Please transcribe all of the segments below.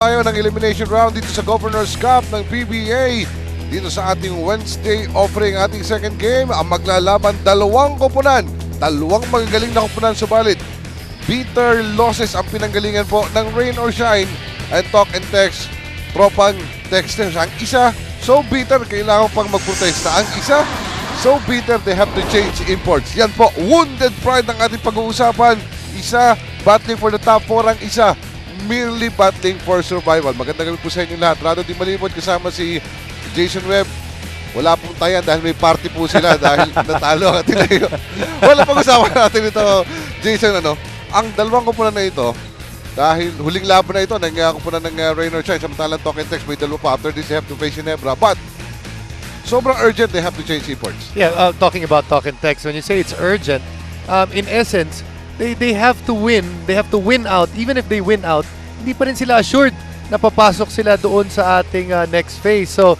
Tayo ng elimination round dito sa Governor's Cup ng PBA. Dito sa ating Wednesday offering, ating second game, ang maglalaban dalawang koponan. Dalawang magagaling na koponan, subalit bitter losses ang pinanggalingan po ng Rain or Shine and Talk and Text. Tropang texters. Ang isa, so bitter, kailangan pang magprotesta. Ang isa, so bitter, they have to change imports. Yan po, wounded pride ang ating pag-uusapan. Isa, battling for the top 4. Ang isa, merely battling for survival. Magandang gabi po sa inyo lahat. Rado Di Malimod kasama si Jason Webb. Wala pong tayan dahil may party po sila dahil natalo ang ating wala pag-usapan natin ito, Jason. Ang dalawang kupunan na ito, dahil huling laban na ito ng kupunan ng Rain or Shine, samantalang Talk and Text may dalawa pa. After this, they have to face Ginebra. But sobrang urgent, they have to change imports. Yeah, talking about Talk and Text, when you say it's urgent, in essence, they have to win. They have to win out. Even if they win out, hindi pa rin sila assured na papasok sila doon sa ating next phase. So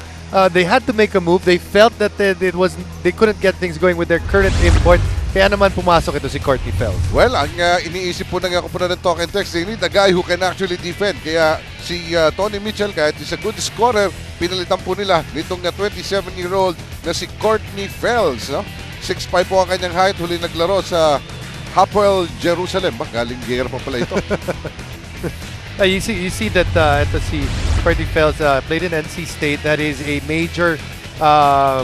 they had to make a move. They felt that they couldn't get things going with their current import. Kaya naman pumasok ito si Courtney Fells. Well, ang iniisip po ng kupunan ng Talk and Text, they need a guy who can actually defend. Kaya si Tony Mitchell, kahit is a good scorer, pinalitan po nila nitong 27-year-old na si Courtney Fells. 6'5 po ang kanyang height. Huli naglaro sa Hapoel Jerusalem. Galing gera pa pala ito. You see that si Courtney Fells played in NC State. That is a major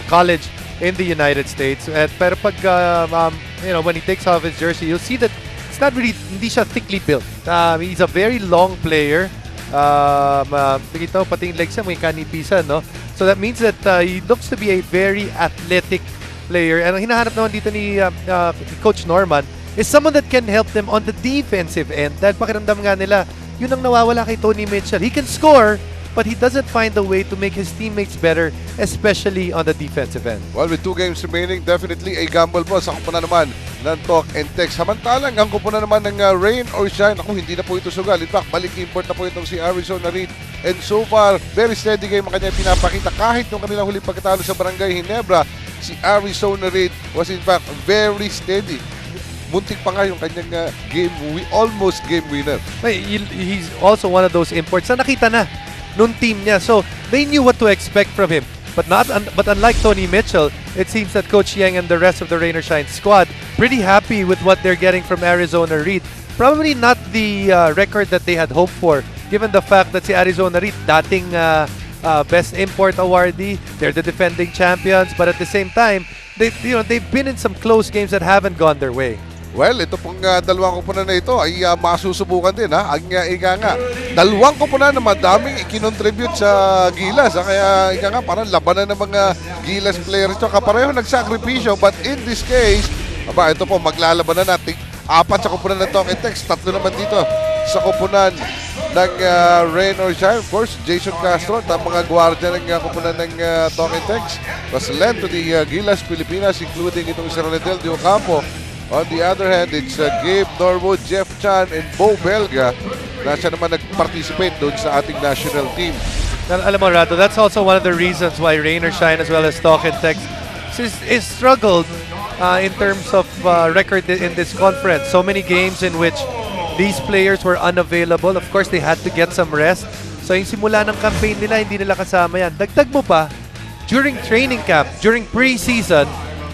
college in the United States. Pero pag when he takes off his jersey, you'll see that it's not really, hindi siya thickly built. He's a very long player. Pati yung legs niya may kanipisan, no? So that means that he looks to be a very athletic player. And ang hinahanap naman dito ni Coach Norman is someone that can help them on the defensive end. Dahil pakiramdam nga nila, yun ang nawawala kay Tony Mitchell. He can score, but he doesn't find a way to make his teammates better, especially on the defensive end. Well, with 2 games remaining, definitely a gamble po sa kupunan naman ng Talk and Text. Samantalang ang kupunan naman ng Rain or Shine, hindi na po ito sugal. In fact, balik import na po itong si Arizona Reed. And so far, very steady game ang kanya pinapakita. Kahit nung kanilang huling pagkatalo sa Barangay Ginebra, si Arizona Reed was in fact very steady. Muntik pa nga yung kanyang almost game winner. He's also one of those imports na nakita na nung team niya. So, they knew what to expect from him. But unlike Tony Mitchell, it seems that Coach Yang and the rest of the Rain or Shine squad pretty happy with what they're getting from Arizona Reed. Probably not the record that they had hoped for, given the fact that si Arizona Reed dating best import awardee, they're the defending champions, but at the same time, they've been in some close games that haven't gone their way. Well, ito pong dalawang kupunan na ito ay masusubukan din. Ang ika nga, dalawang kupunan na madaming ikinontribute sa Gilas. Kaya ika nga, parang labanan ng mga Gilas players ito. Kapareho nagsakripisyo, but in this case, ito po, maglalaban na natin. 4 sa kupunan ng Talk and Text, 3 naman dito sa kupunan ng Rain or Shine. Of course, Jason Castro at ang mga gwardiya ng kupunan ng Talk and Text was lent to the Gilas Pilipinas, including itong si Ronaldel de Ocampo. On the other hand, it's Gabe Norwood, Jeff Chan, and Bo Belga na siya naman nag-participate doon sa ating national team. Alam mo, Rado, that's also one of the reasons why Rain or Shine as well as Talk and Text is struggled in terms of record in this conference. So many games in which these players were unavailable. Of course, they had to get some rest. So yung simula ng campaign nila, hindi nila kasama yan. Dagdag mo pa, during training camp, during preseason,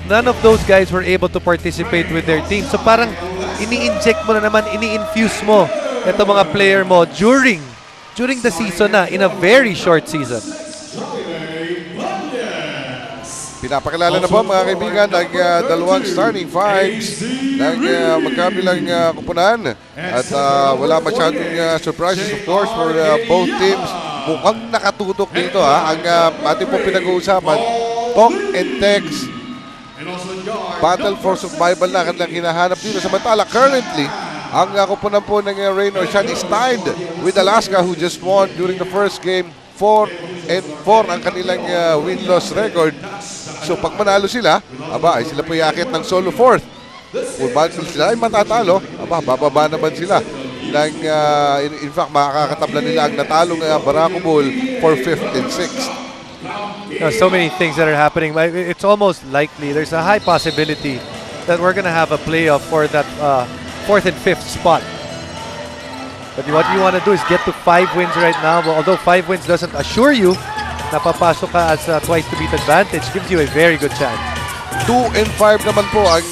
none of those guys were able to participate with their team. So parang ini-inject mo na naman, ini-infuse mo ito mga player mo during the season na, in a very short season. Pinapakilala na po mga kaibigan ang dalawang starting fives ng magkabilang kupunan. At wala masyadong surprises of course for both teams. Mukhang nakatutok dito ang ating po pinag-uusapan. Talk and Text, battle for survival na kanilang hinahanap dito. Samantala, currently, ang kupunan po ng Rain or Shine is tied with Alaska, who just won during the first game. 4-4 ang kanilang win-loss record. So pag manalo sila, sila po yakit ng solo fourth. Kung bago sila ay matatalo, bababa naman sila. In fact, makakatabla nila ang natalong Barako Bull for 5th and 6th. So many things that are happening. It's almost likely, there's a high possibility that we're going to have a playoff for that 4th and 5th spot. But what you want to do is get to 5 wins right now. Well, although 5 wins doesn't assure you na papasok ka as twice to beat advantage, gives you a very good chance. 2-5 naman po ang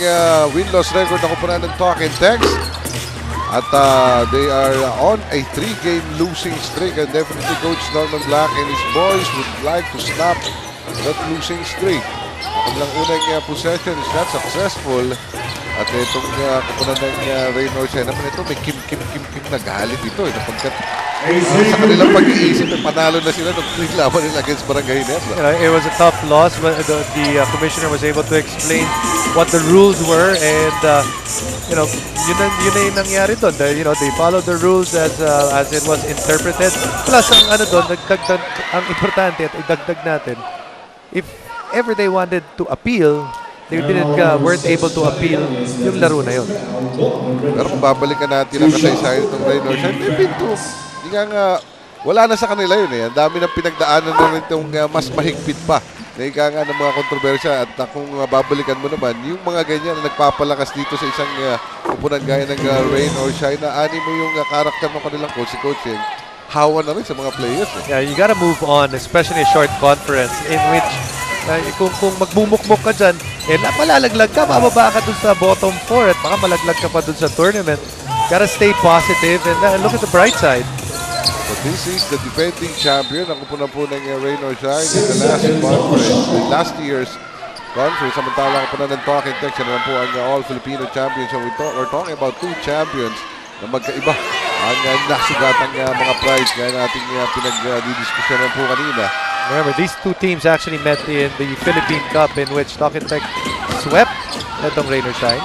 win-loss record ng koponan ng Talk and Text. At they are on a 3-game losing streak, and definitely Coach Norman Black and his boys would like to snap that losing streak. Ang lang unang possession is not successful. At itong koponan ng Raynor Shine naman ito, may kim na galit ito. Napagkat sa kanilang pag-iisip, panalo na sila nung laban nila against Barangay Nebra. You know, it was a tough loss, but the commissioner was able to explain what the rules were, and you know, yun na yung nangyari doon. You know, they followed the rules as it was interpreted. Plus, ang ano doon, ang importante at idagdag natin, if ever they wanted to appeal, they weren't able to appeal yung laro na yun. Pero kung babalikan natin ang kasaysayan itong Raynor Shine, hindi nga wala na sa kanila yun eh. Ang dami ng pinagdaanan na rin itong mas mahigpit pa. Naika nga ng mga kontrobersya, at kung babalikan mo naman, yung mga ganyan na nagpapalakas dito sa isang upunan gaya ng Raynor Shine, na ani mo yung karakter ng kanilang coach, si Coach Yeng, hawa na rin sa mga players eh. Yeah, you gotta move on, especially a short conference in which kung magmumukmuk ka dyan, malalaglag ka, mababa ka dun sa bottom 4 at baka malaglag ka pa dun sa tournament. Gotta stay positive and look at the bright side. So this is the defending champion. Ang kupunan po ng Raynor Shine in the last conference, in last year's conference. Samantala ang kupunan ng Talk and Text naman po ang All-Filipino champion. So we're talking about 2 champions na magkaiba ang nasugatang mga prize gaya nating pinag-didiskusyonan po kanina. Remember, these 2 teams actually met in the Philippine Cup, in which Talk and Text swept itong Raynor Shine.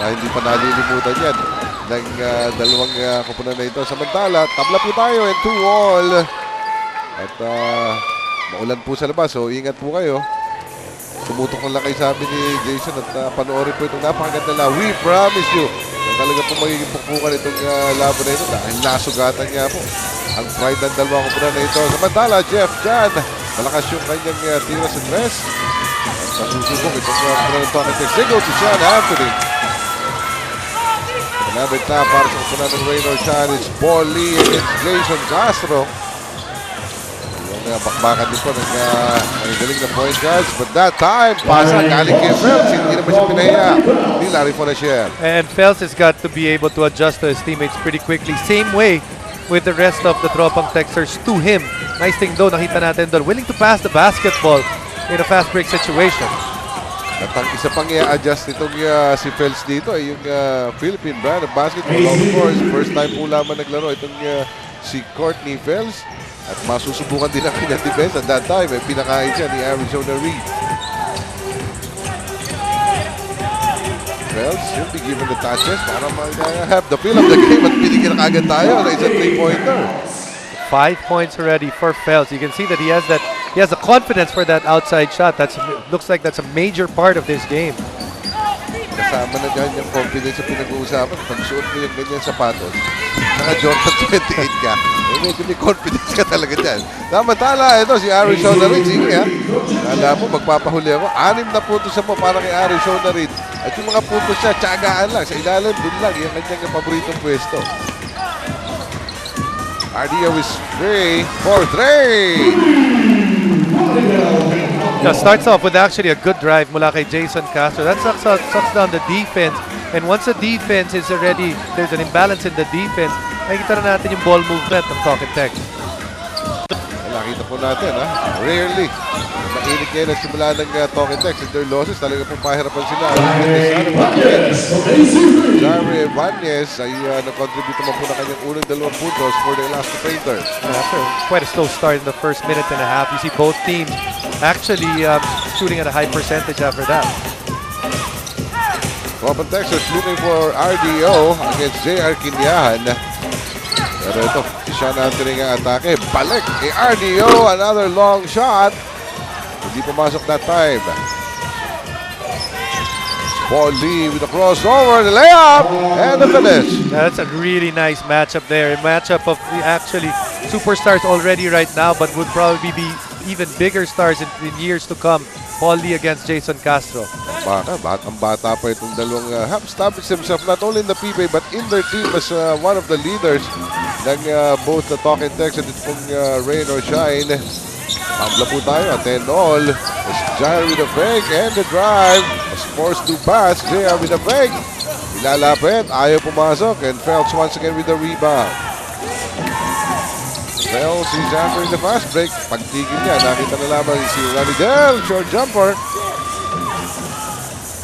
At hindi pa nalilimutan yan ng dalawang kupunan na ito. Samantala, tabla po tayo and 2-all. At maulan po sa labas, so ingat po kayo. Tumutok lang kayo, sabi ni Jason, at panoorin po itong napakaganda na We Promise You. Talaga po magiging pukpukan itong laban na ito dahil nasugatan niya po ang pride ng dalawang kupunan na ito. Samantala, Jeff Jan, malakas yung kanyang tira sa tres. At nasusubok itong kupunan ng Talk and Text. They go to Sean Anthony. Manabit na para sa kupunan ng Raynor Shine. It's Paul Lee against Jason Castro. Yung bakbakan din po ng galing na point guards. But that time, pasa galing kay Phelps. Hindi naman siya pinahiya ni Larry Fonasher. And Phelps has got to be able to adjust to his teammates pretty quickly. Same way with the rest of the Tropang Texters to him. Nice thing though, nakita natin doon, willing to pass the basketball in a fast break situation. At ang isa pang i-adjust nitong si Phelps dito ay yung Philippine brand of basketball. Of course, first time po lamang naglaro itong si Courtney Phelps. At masusubukan din ang kanyang defense. At that time, pinakain siya ni Arizona Reed. Phelps should be given the touches para have the feel of the game at binigyan na kagad tayo na isang 3-pointer. 5 points already for Phelps. You can see that he has the confidence for that outside shot. Looks like that's a major part of this game. Kasama na dyan yung confidence sa pinag-uusapan. Pag suot mo yung ganyan sapatos, naka-Jordan 28 ka, medyo may confidence ka talaga dyan. Samantala, ito si Arizona Reed. Sige ha, kala mo magpapahuli ako. 6 na puntos mo para kay Arizona Reed. At yung mga puntos niya, tiyagaan lang. Sa ilalim, dun lang. Yung kanyang paboritong pwesto. RDO is free for 3. Now, starts off with actually a good drive mula kay Jason Castro. That sucks down the defense. And once the defense is already, there's an imbalance in the defense, nakikita na natin yung ball movement ng Talk and Text. Nakita po natin, ha? Rarely. Mainit kayo na simula ng Talk and Text. And their losses, talaga pong pahirapan sila. Jare Vanez ay nag-contribute naman po na kanyang unang 2 puntos for the Elastic Painters. After quite a slow start in the first minute and a half, you see both teams actually shooting at a high percentage after that. Tropang Texas looking for RDO against JR Kinyahan. Pero ito, si Sean Anthony ang atake. Balik kay RDO. Another long shot. Hindi pumasok that time. Paul Lee with a crossover, the layup, and the finish. That's a really nice matchup there. A matchup of actually superstars already right now, but would probably be even bigger stars in years to come. Paul Lee against Jason Castro. Ang bata pa itong dalawang have established himself not only in the PBA but in their team as one of the leaders ng both the Talking Tex at itong Rain or Shine. Tabla po tayo, 10-all. As Jair with a fake and the drive. As forced to pass, JR with a fake. Ilalapit, ayaw pumasok, and Phelps once again with the rebound. Phelps is answering the fast break. Pagtigil niya, nakita na lamang si Ranidel, short jumper.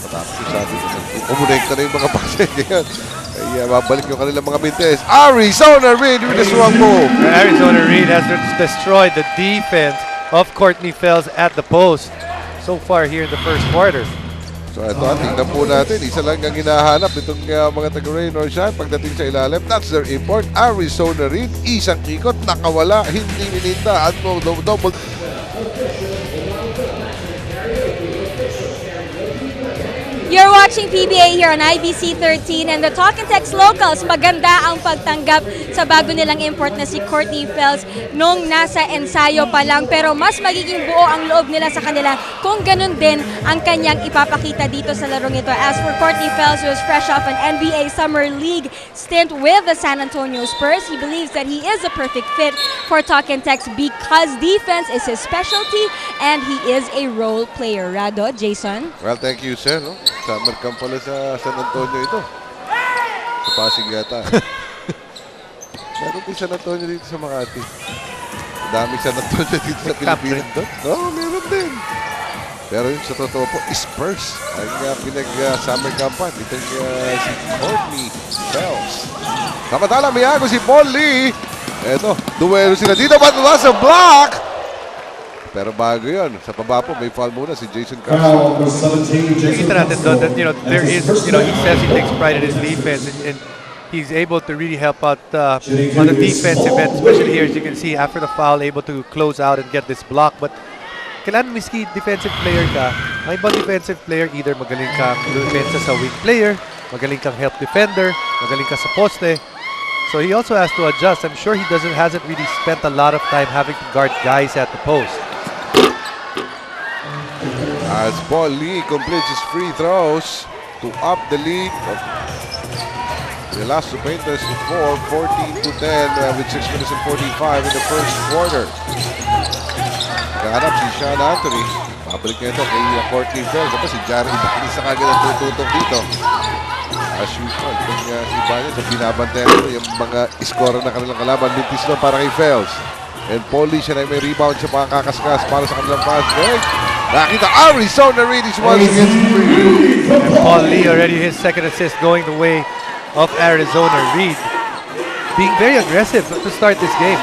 Matapos sabi ko, umunekta na yung mga pase. Ay, mabalik yung kanilang mga mintes. Arizona Reed with the swung move. Arizona Reed has destroyed the defense of Courtney Fells at the post so far here in the first quarter. So ito, tingnan po natin. Isa lang ang hinahanap itong mga taga-Rain or Shine pagdating sa ilalim. That's their import. Arizona Reed, isang ikot, nakawala, hindi mininda. At double. You're watching PBA here on IBC 13 and the Talking Tex Locals. Maganda ang pagtanggap sa bago nilang import na si Courtney Fells nung nasa ensayo pa lang. Pero mas magiging buo ang loob nila sa kanila kung ganun din ang kanyang ipapakita dito sa larong ito. As for Courtney Fells, who is fresh off an NBA Summer League stint with the San Antonio Spurs, he believes that he is a perfect fit for Talking Tex because defense is his specialty and he is a role player. Rado, Jason? Well, thank you, sir. No? Summer camp pala sa San Antonio ito. Sa Pasig yata. Meron din San Antonio dito sa Makati. Dami San Antonio dito sa Pilipinas. No, meron din. Pero yun sa totoo po, Spurs ang pinag-summer campan. Itong si Courtney Fells. Samantala, miyago si Paul Lee. Eto, duwelo sila dito. But was a block! Pero bago yun, sa baba po, may foul muna si Jason Castro. Nakita natin doon that, there is, he says he takes pride in his defense and he's able to really help out on the defensive end, especially here, as you can see, after the foul, able to close out and get this block. But kailangan miski defensive player ka, ang ibang defensive player, either magaling kang defensa sa wing player, magaling kang help defender, magaling ka sa poste. So he also has to adjust. I'm sure he hasn't really spent a lot of time having to guard guys at the post. As Paul Lee completes his free throws to up the lead. The last two painters to 14 to 10 with 6 minutes and 45 in the first quarter. Kahanap si Sean Anthony. Pabalik niya ito kay Courtney Fells. Tapos si Jared isa kagad ang tututok dito. As usual, itong si Banyan sa binabantayan ito yung mga scorer na kanilang kalaban. Mintis na para kay Fells. And Paul Lee siya na may rebound siya pakakaskas para sa kanilang fast break. Nakita Arizona Reed is once against free. And Paul Lee already his second assist going the way of Arizona Reed. Being very aggressive to start this game.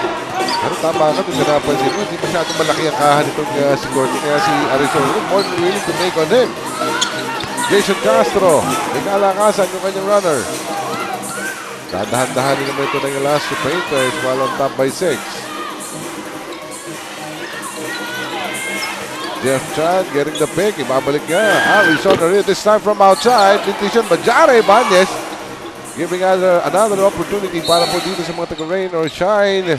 Pero tama ka kung napansin mo, hindi masyadong malaki ang kahan itong si Courtney. Kaya si Arizona Reed more than willing to take on him. Jason Castro, may kalakasan yung kanyang runner. Dadahan-dahanin naman ito ng last two painters while on top by 6. Jeff Chan getting the pick. Ibabalik niya. Arizona Reed this time from outside. Litition Bajare Banez giving another opportunity para po dito sa mga taga-Rain or Shine.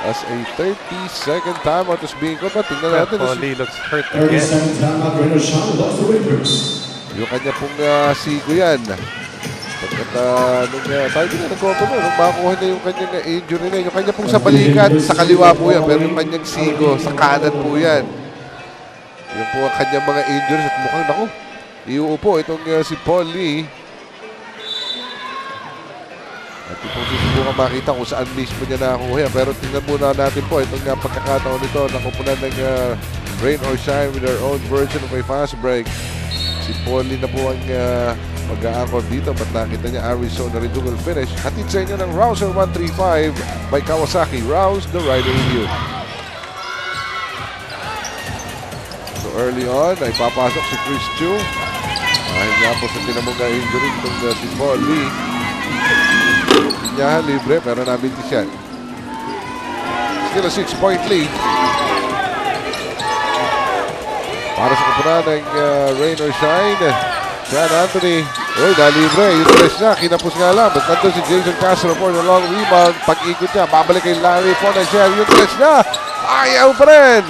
As a 30-second timeout is being called. Tingnan natin. Paul Lee looks hurt again. Yung kanya pong sigo yan. Pagkat nung tayo din na nagkokono, nung makakuha niya yung kanyang injury na, yung kanya pong sa balikat, sa kaliwa po yan. Pero yung kanyang sigo, sa kanan po yan. Yung po ang kanyang mga injuries at mukhang naku. Iuupo itong si Paul Lee. At ito po susubukan makita kung saan mismo niya nakakuha yan. Pero tingnan muna natin po itong pagkakataon nito. Nakupunan ng Rain or Shine with their own version of a fast break. Si Paul Lee na po ang mag-a-anchor dito. But nakita niya Arizona Reed will finish. Hatid sa inyo ng Rouser 135 by Kawasaki. Rouse the rider in you. Early on, ay papasok si Chris Chu. Dahil nga po sa tinamong injury itong si Paul Lee. Niya libre pero nabintis yan. Still a 6-point lead. Para sa kupunan ng Rain or Shine. Sean Anthony. Uy, nalibre. Yung tres niya, kinapos nga lang. But nandun si Jason Castro for the long rebound. Pag-ikot niya, babalik kay Larry Fonachere. Yung tres niya, ayaw pa rin.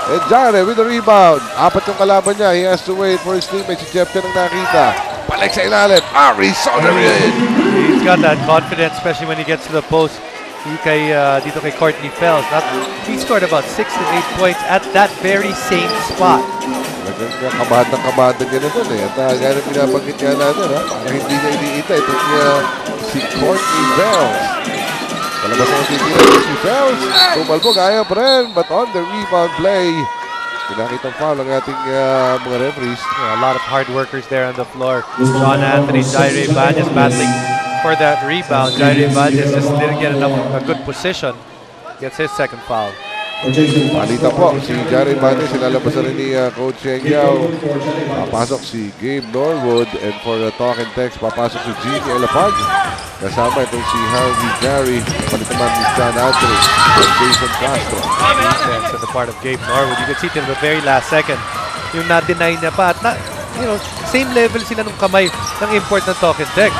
And Jare with the rebound. Apat yung kalaban niya. He has to wait for his teammate. Si Jeff ang nakita. Balik sa ilalim. Arizona Reed. He's got that confidence, especially when he gets to the post. Dito kay Courtney Fells. He scored about 6 to 8 points at that very same spot. Kabahatan niya na doon eh. At gaya na pinabanggit niya natin, ha? Para hindi niya iniita. Ito niya si Courtney Fells. Palabas ang titira si Fells. Tumalbog, ayaw pa rin. But on the rebound play, pinakitang foul ang ating mga referees. A lot of hard workers there on the floor. Sean Anthony, Jaire Banez battling for that rebound. Jaire Banez just didn't get a good position. Gets his second foul. Palita po, si Jaire Banez, sinalabasan rin ni Coach Sheng Yao. Papasok si Gabe Norwood, and for the talk and text, papasok si Gini Elapag. Kasama itong si Harvey Gary, palit naman ni John Anthony, and Jason Castro. Defense on the part of Gabe Norwood. You can see till the very last second, yung na-deny niya pa. At same level sila nung kamay ng import ng talk and text.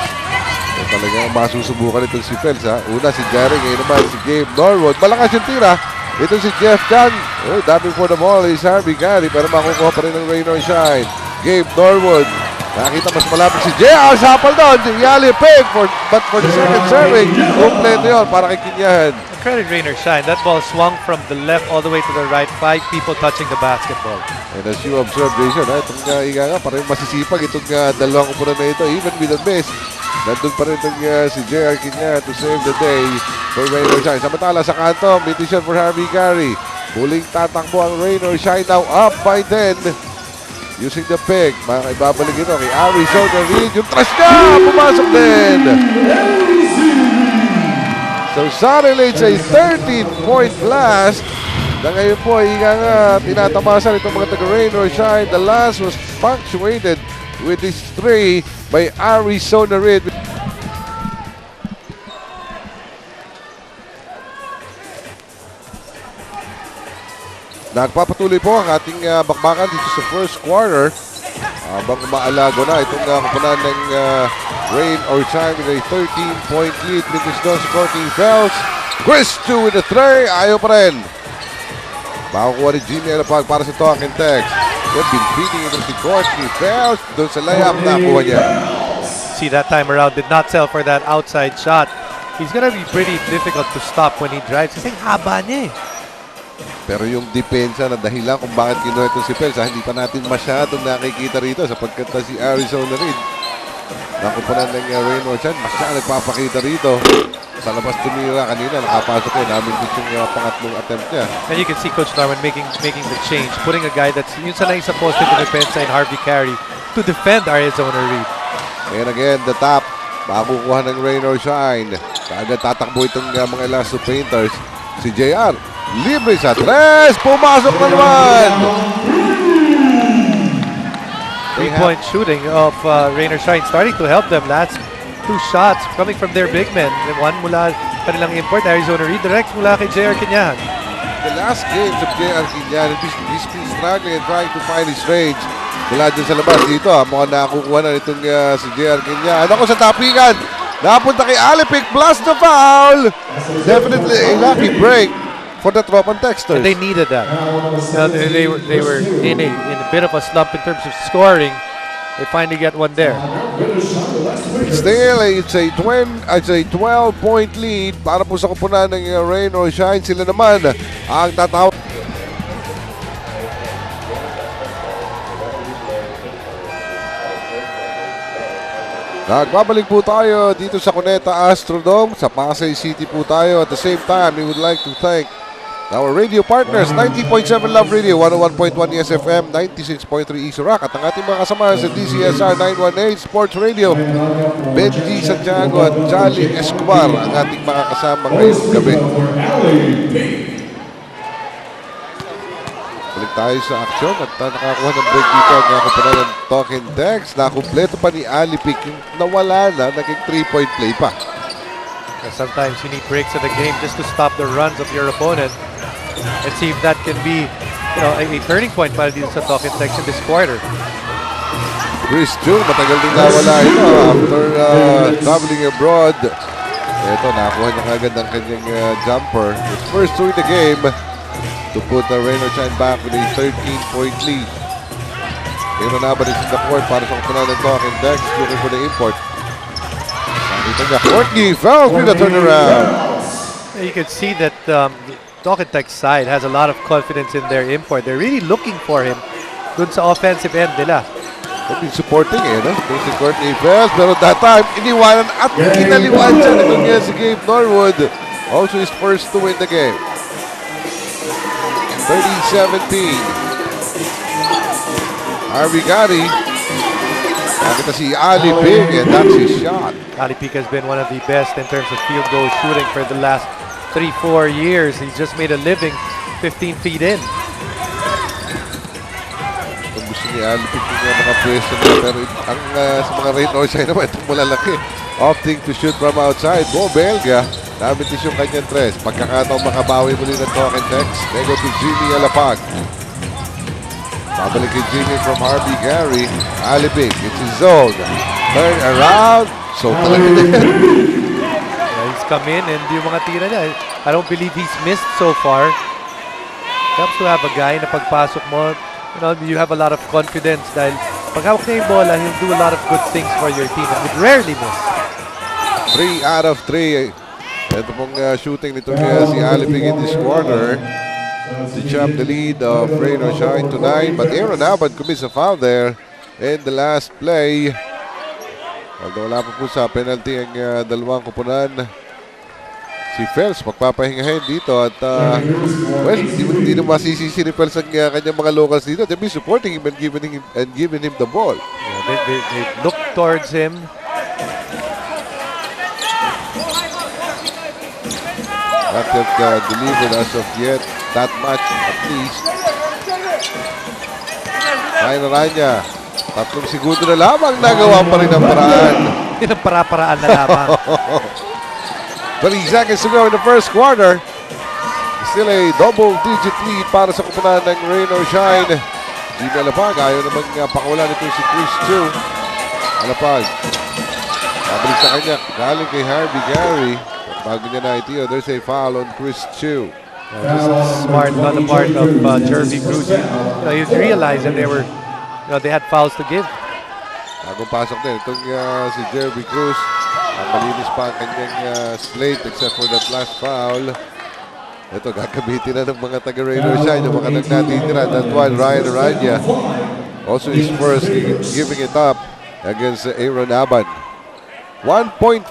Talagang masusubukan itong si Fels, ha. Una si Jaire, ngayon naman si Gabe Norwood. Malakas yung tira. Ito si Jeff Chan. Dapping for the ball is Harvey Gary, pero makukuha pa rin ng rain or shine. Gabe Norwood. Nakita mas malapit si JR. Sapal doon. Yali Pig. But for the second serving, kompleto yun para kay Kinyahan. Credit Rain or Shine. That ball swung from the left all the way to the right. 5 people touching the basketball. And as you observe, Jason, itong parang masisipag itong dalawang upunan na ito. Even with a miss, nandun pa rin itong si JR Kinyahan to save the day for Rain or Shine. Samantala sa kanto, mid-shot for Harvey Gary. Muling tatakbo ang Rain or Shine, now up by 10. Using the pick, ibabalik ito kay Arizona Reed. Yung trash niya, pumasok din. So Saturday, it's a 13-point blast. Na ngayon po, tinatamasan itong mga taga-Rain or Shine. The last was punctuated with this 3 by Arizona Reed. Nagpapatuloy po ang ating bakbakan dito sa first quarter. Habang maalago na itong kupunan ng Rain or Shine with a 13-point lead. Mintis doon si Courtney Fells. Chris 2 with the 3. Ayaw pa rin. Makakuha ni Jimmy Elapag para sa talk and text. They've been beating ito si Courtney Fells. Doon sa layup na kuha niya. See, that time around did not sell for that outside shot. He's gonna be pretty difficult to stop when he drives kasi haba niya eh. Pero yung depensa na dahilan kung bakit kinuha ito si Fells, hindi pa natin masyadong nakikita rito sapagkat si Arizona Reed. Nakupunan ng Rain or Shine, masyadong nagpapakita rito. Sa labas tumira kanina, nakapasok yun. Namin yung pangatlong attempt niya. And you can see Coach Norman making the change, putting a guy that's yun sa isa posted to depensa in Harvey Carey to defend Arizona Reed. And again, the top. Makukuha ng Rain or Shine. Kaagad tatakbo itong mga Elasto Painters. Si JR. Libre sa 3. Pumasok na naman. 3-point shooting of Rain or Shine starting to help them. Last 2 shots coming from their big men. One mula kanilang import, Arizona Reed. Direct mula kay JR Kinyahan. The last games of JR Kinyahan, he's been struggling and trying to find his range. Mula dyan sa labas dito, mukhang nakukuha na itong si JR Kinyahan. Ako sa tapikan. Napunta kay Alipik, plus the foul. Definitely a lucky break for the Tropan Texters. And they needed that. They were in a bit of a slump in terms of scoring. They finally get one there. Still, it's a 12-point lead para po sa kupunan ng Rain or Shine. Sila naman ang tatawag. Nagbabalik po tayo dito sa Cuneta Astrodome. Sa Pasay City po tayo. At the same time, we would like to thank our radio partners, 90.7 Love Radio, 101.1 SFM, 96.3 East Rock. At ang ating mga kasama sa DCSR 918 Sports Radio, Benji Santiago at Jolly Escobar, ang ating mga kasama ngayong gabi. Balik tayo sa aksyon at nakakuha ng break dito ang nakakuha ng talk and text. Nakumpleto pa ni Alipik yung nawala na, naging 3-point play pa. Sometimes you need breaks in the game just to stop the runs of your opponent and see if that can be, a turning point para dito sa talk and text in this quarter. Chris June, matagal din nawala ito after traveling abroad. Ito, nakakuha niya agad ang kanyang jumper. His first two in the game. to put the Rain or Shine back with a 13-point lead. Aaron Aban is in the court para sa kapunan ng Talking Tex, looking for the import. Nakita niya, Courtney Fells with a turnaround. You can see that Talking Tex side has a lot of confidence in their import. They're really looking for him dun sa offensive end nila. They've been supporting no? Si Courtney Fells, pero that time, iniwanan at inaliwan siya nitong si Gabe Norwood. Also his first to win the game. 30-17. Harvey Gatti. Nakita si Ali Pig, and that's his shot. Ali Peak has been one of the best in terms of field goal shooting for the last 3-4 years. He's just made a living 15 feet in. Kung gusto ni Ali Pig yung mga pwesto niya, pero ang sa mga Rain or Shine naman, itong malalaki. Opting to shoot from outside. Bo Belga, namitis yung kanyang tres. Pagkakataong makabawi muli ng Talking Tex. They go to Jimmy Alapag. Babalik kay Jimmy from Harvey Gary. Ali Pig, it's his zone. Turn around. So talaga din. He's come in and yung mga tira niya, I don't believe he's missed so far. Helps to have a guy na pagpasok mo, you have a lot of confidence dahil pag hawak niya yung bola, he'll do a lot of good things for your team and would rarely miss. 3 out of 3. Ito pong shooting nito si Ali Pig in this quarter. To jump the lead of Rain or Shine to 9. But Aaron Aban commits a foul there in the last play. Although wala pa po sa penalty ang dalawang kupunan. Si Fels magpapahingahin dito at well, hindi na masisisi ni Fels ang kanyang mga locals dito. They'll be supporting him and giving him the ball. Yeah, they look towards him. Not yet delivered as of yet. That much at least. Ryan Aranya. 3 segundo na lamang nagawa pa rin ang paraan. Hindi na para-paraan na lamang. 20 seconds to go in the first quarter. Still a double-digit lead para sa kupunan ng Rain or Shine. Jimmy Alapag, ayaw naman pakawalan ito si Chris Chu. Alapag. Mabilis sa kanya. Galing kay Harvey Gary. Bago niya na ito, there's a foul on Chris Chu. Just smart on the part of Jervy Cruz. You realized that they had fouls to give. Bagong pasok din. Itong si Jervy Cruz. Malinis pa ang kanyang slate except for that last foul. Ito, gagamitin na ng mga taga-Rain or Shine. Yung mga nagnatitira. That one, Ryan Aranya. Also his first, giving it up against Aaron Aban. 1.5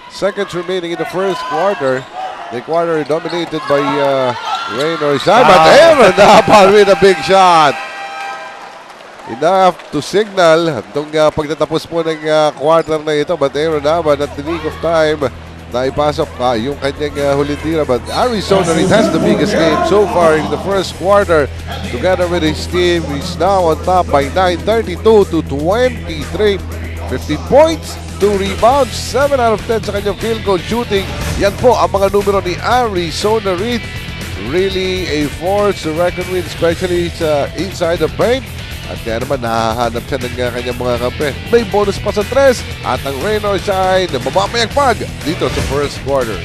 seconds remaining in the first quarter. The quarter dominated by Rain or Shine. But Aaron Aban with a big shot. Enough to signal itong pagtatapos po ng quarter na ito. But Aaron Aban at the nick of time na ipasok yung kanyang huling tira. But Arizona Reed has the biggest game so far in the first quarter. Together with his team, he's now on top by 9, 32-23. 15 points, 2 rebounds, 7 out of 10 sa kanyang field goal shooting. Yan po ang mga numero ni Arizona Reed. Really a force to reckon with, especially sa inside the paint. At kaya naman nahahanap siya ng kanyang mga kampe. May bonus pa sa 3 at ang Rain or Shine na mamamayagpag dito sa first quarter.